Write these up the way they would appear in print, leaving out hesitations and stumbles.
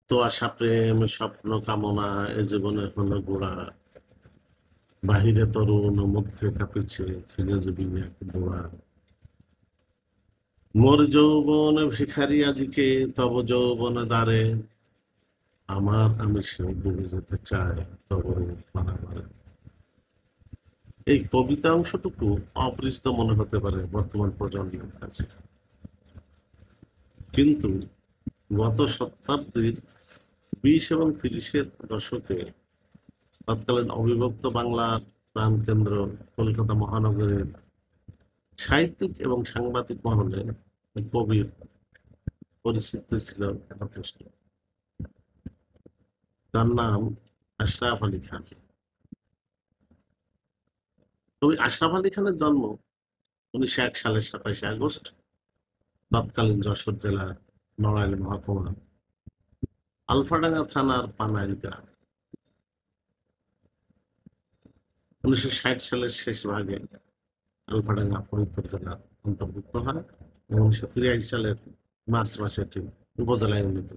তো আশা প্রেম স্বপ্ন কামনা এ জীবনে হলো গোড়া, বাহিরে তরুণ ও মধ্যে কাঁপিছে ফিরে যাবি এক দোয়া। মোর যৌবন ভিখারি আজিকে তব যৌবন দ্বারে, আমি সে ডুবে যেতে চাই তব পানামারে। এই কবিতা অংশটুকু অপরিচিত মনে হতে পারে বর্তমান প্রজন্মের কাছে, কিন্তু গত শতাব্দীর 20 এবং 30-এর দশকে তৎকালীন অবিভক্ত বাংলার প্রাণকেন্দ্র কলকাতা মহানগরের সাহিত্যিক এবং সাংবাদিক মহলে কবির পরিচিতি ছিল যথেষ্ট। তার নাম আশরাফ আলী খান। কবি আশরাফ আলী খানের জন্ম 1901 সালের 27 আগস্ট তৎকালীন যশোর জেলার নড়াইল মহকুমা আলফাডাঙ্গা থানার পানাইল গ্রাম। 1960 সালের শেষ ভাগে আলফাডাঙ্গা ফরিদপুর জেলার অন্তর্ভুক্ত হয় এবং 1983 সালের মার্চ মাসে এটি উপজেলায় উন্নীত।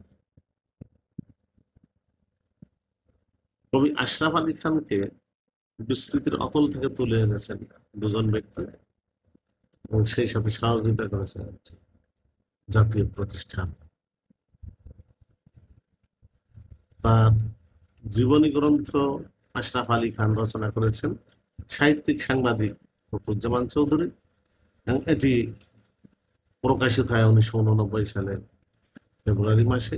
কবি আশরাফ আলী খানকে বিস্মৃতির অতল থেকে তুলে এনেছেন দুজন ব্যক্তি এবং সেই সাথে সহযোগিতা করেছেন একটি জাতীয় প্রতিষ্ঠান। তার জীবনী গ্রন্থ আশরাফ আলী খান রচনা করেছেন সাহিত্যিক সাংবাদিক ফখরুজ্জামান চৌধুরী এবং এটি প্রকাশিত হয় 1989 সালের ফেব্রুয়ারি মাসে।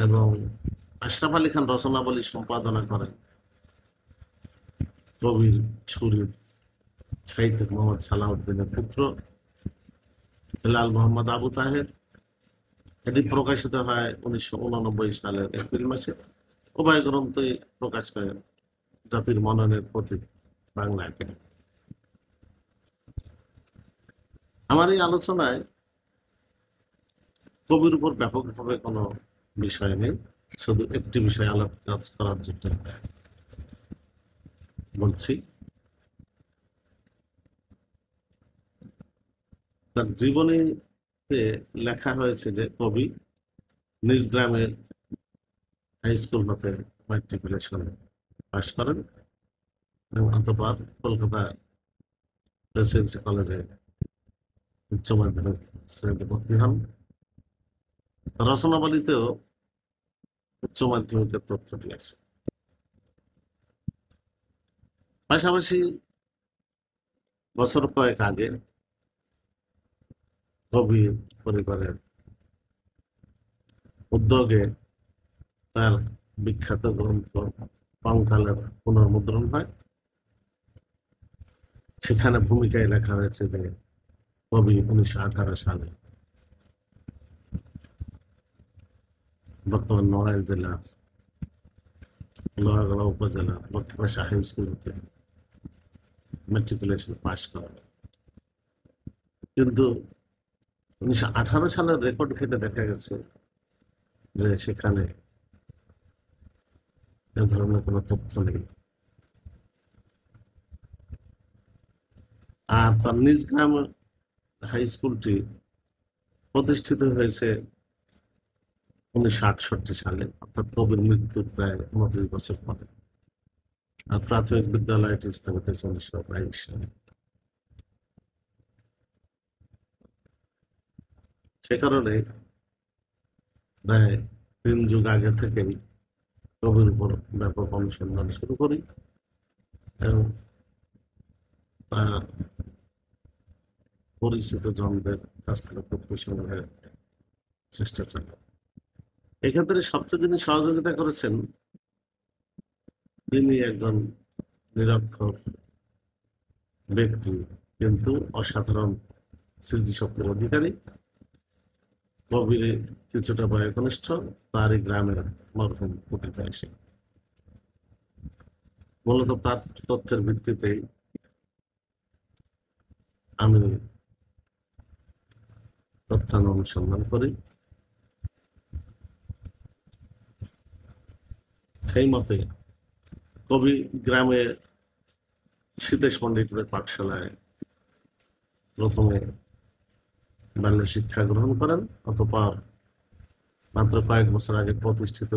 এবং আশরাফ আলী খান রচনাবলী সম্পাদনা করেন কবির শরীফ সাহিত্যিক মোহাম্মদ সালাউদ্দিনের পুত্র হেলাল মোহাম্মদ আবু তাহের। এটি প্রকাশিত হয় 1989 সালের এপ্রিল মাসে। উভয় গ্রন্থই প্রকাশ করেন জাতির মননের প্রতীক বাংলা একাডেমি। আমার এই আলোচনায় কবির উপর ব্যাপকভাবে কোনো বিষয় নেই, শুধু একটি বিষয় আলোচনা করার জন্য বলছি। তার জীবনীতে লেখা হয়েছে যে কবি নিজ গ্রামের হাই স্কুল হতে ম্যাট্রিকুলেশন পাশ করেন এবং অতঃপর কলকাতা প্রেসিডেন্সি কলেজে উচ্চ মাধ্যমিক শ্রেণীতে ভর্তি হন। রচনাবলীতেও উচ্চ মাধ্যমিকের তথ্যটি আছে। পাশাপাশি বছর কয়েক আগে কবি পরিবারের উদ্যোগে তার বিখ্যাত গ্রন্থ কঙ্কালের পুনর্মুদ্রণ হয়। সেখানে ভূমিকায় লেখা হয়েছে যে কবি 1918 সালে বর্তমান নড়াইল জেলার লোহাগড়া উপজেলার লক্ষ্মীপাশা হাই স্কুল হতে ম্যাট্রিকুলেশন পাশ করেন, কিন্তু 1918 সালের রেকর্ড ঘেটে দেখা গেছে যে সেখানে এ ধরনের কোনো তথ্য নেই। আর তার নিজ গ্রাম হাই স্কুলটি প্রতিষ্ঠিত হয়েছে 1968 সালে, অর্থাৎ কবির মৃত্যুর প্রায় 29 বছর পরে। আর প্রাথমিক বিদ্যালয়টি স্থাপিত হয়েছে 1922 সালে। সে কারণে প্রায় 3 যুগ আগে থেকেই কবির উপর ব্যাপক অনুসন্ধান শুরু করি এবং তার পরিচিত জনদের কাছ থেকে তথ্য সংগ্রহের চেষ্টা চালাই। এক্ষেত্রে সবচেয়ে যিনি সহযোগিতা করেছেন তিনি একজন নিরক্ষর ব্যক্তি, কিন্তু অসাধারণ স্মৃতিশক্তির অধিকারী। কবির কিছুটা বয়োকনিষ্ঠ, তারই গ্রামের মরহুম প্রতিটা এসে মূলত তার তথ্যের ভিত্তিতেই আমি তথ্যান অনুসন্ধান করি। সেই মতে কবি গ্রামে সীতেশ পণ্ডিতের পাঠশালায় প্রথমে বাল্য শিক্ষা গ্রহণ করেন, অতঃপর মাত্র কয়েক বছর আগে প্রতিষ্ঠিত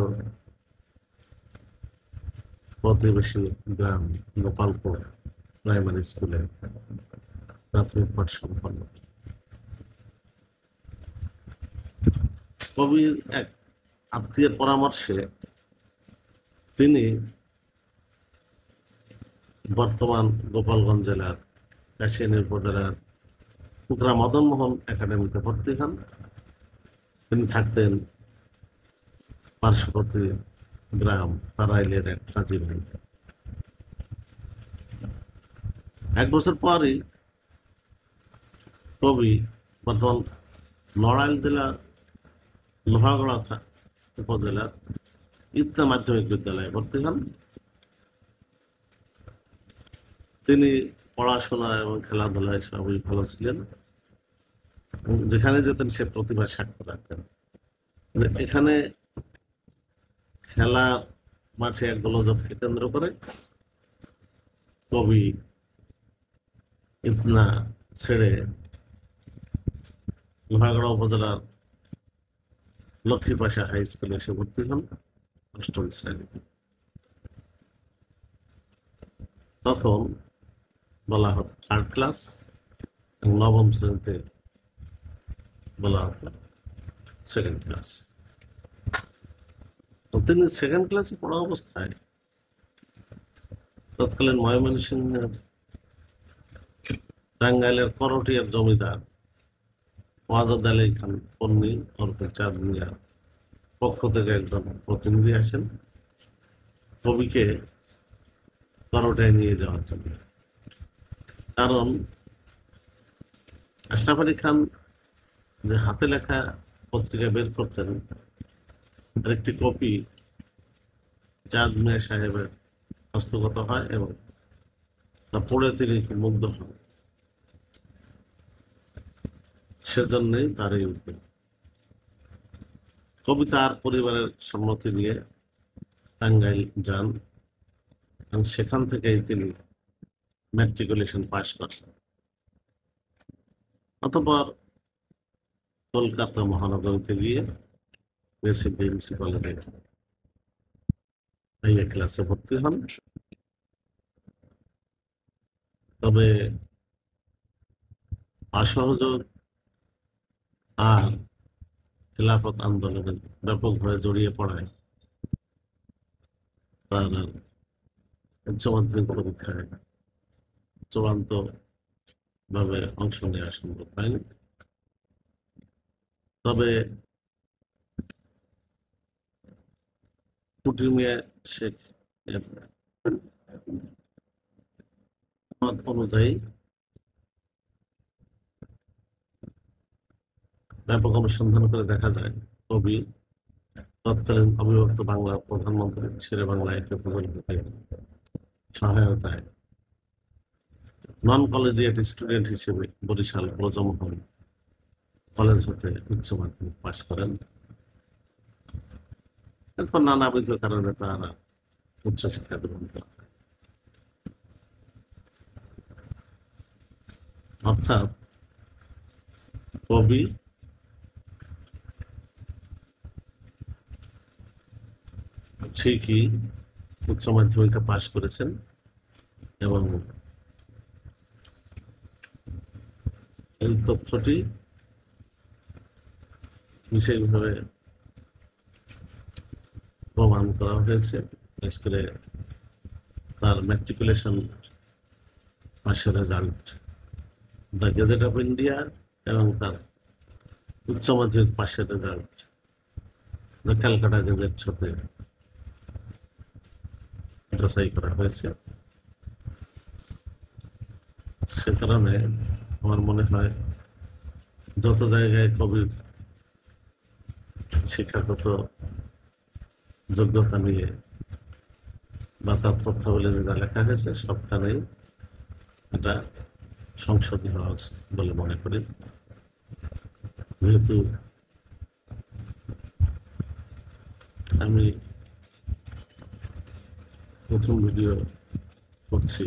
প্রতিবেশী গ্রাম গোপালপুর প্রাইমারি স্কুলে প্রাথমিক পাঠ সম্পন্ন। কবির এক আত্মীয়ের পরামর্শে তিনি বর্তমান গোপালগঞ্জ জেলার কাশিয়ানী উপজেলার কুকরা মদন মোহন একাডেমিতে ভর্তি হন। তিনি থাকতেন পার্শ্ববর্তী গ্রাম তারাইলের এক কাজী বাড়িতে। এক বছর পরই কবি বর্তমান নড়াইল জেলার লোহাগড়া উপজেলার ইত্যা মাধ্যমিক বিদ্যালয়ে ভর্তি হন। তিনি পড়াশোনা এবং খেলাধুলায় সবই ভালো ছিলেন। যেখানে যেতেন সে প্রতিভা সাক্ষ্য রাখতেন। এখানে খেলার মাঠে এক গোলযোগকে কেন্দ্র করে কবি ইতনা ছেড়ে লোহাগড়া উপজেলার লক্ষ্মীপাশা হাই স্কুলে এসে ভর্তি হন ৮ম শ্রেণীতে। তখন বলা হতো 3rd ক্লাস এবং 9ম শ্রেণীতে বলা হতো 2nd ক্লাস। তিনি 2nd ক্লাসে পড়া অবস্থায় তৎকালীন ময়মনসিংহের টাঙ্গাইলের করটিয়ার জমিদার ওয়াজদ আলী খান পন্নী ওরফে চাঁদ মিয়ার পক্ষ থেকে একজন প্রতিনিধি আসেন কবিকে করটায় নিয়ে যাওয়ার জন্য। কারণ আশরাফ আলী খান যে হাতে লেখা পত্রিকা বের করতেন তার একটি কপি চাঁদ মিয়া সাহেবের হস্তগত হয় এবং তা পড়ে তিনি মুগ্ধ হন। সেজন্যই তার এই উদ্যোগ। কবি তার পরিবারের সম্মতি নিয়ে টাঙ্গাইল যান এবং সেখান থেকেই তিনি ম্যাট্রিকুলেশন পাশ করেন। অতঃপর কলকাতা মহানগরীতে গিয়ে প্রেসিডেন্সি কলেজে এই ক্লাসে ভর্তি হন। তবে অসহযোগ আর খেলাফত আন্দোলনে ব্যাপকভাবে জড়িয়ে পড়ায় তার উচ্চ মাধ্যমিক পরীক্ষায় চূড়ান্ত ভাবে অংশ নেওয়া সম্ভব হয়নি। তবে কুটুমিয়া শেখ মত অনুযায়ী ব্যাপক অনুসন্ধান করে দেখা যায় কবি তৎকালীন অবিভক্ত বাংলার প্রধানমন্ত্রী শেরে বাংলা একটি প্রকল্পকে সহায়তায় নন কলেজিয়েট স্টুডেন্ট হিসেবে বরিশাল ব্রজমোহন কলেজ হতে উচ্চ মাধ্যমিক পাশ করেন। এরপর নানাবিধ কারণে তারা উচ্চশিক্ষা গ্রহণ করেন। অর্থাৎ কবি ঠিকই উচ্চ মাধ্যমিকে পাশ করেছেন এবং এই তথ্যটি বিশেষভাবে প্রমাণ করা হয়েছে। বিশেষ করে তার ম্যাট্রিকুলেশন পাশের result the gazette of India এবং তার উচ্চ মাধ্যমিক পাশের রেজাল্ট দ্য ক্যালকাটা গেজেট হতে যাচাই করা হয়েছে। সে কারণে আমার মনে হয় যত জায়গায় কবির শিক্ষাগত যোগ্যতা নিয়ে বা তার তথ্যাবলী যা লেখা হয়েছে সবখানেই এটা সংশোধনী হওয়া বলে মনে করি। যেহেতু আমি প্রথম ভিডিও করছি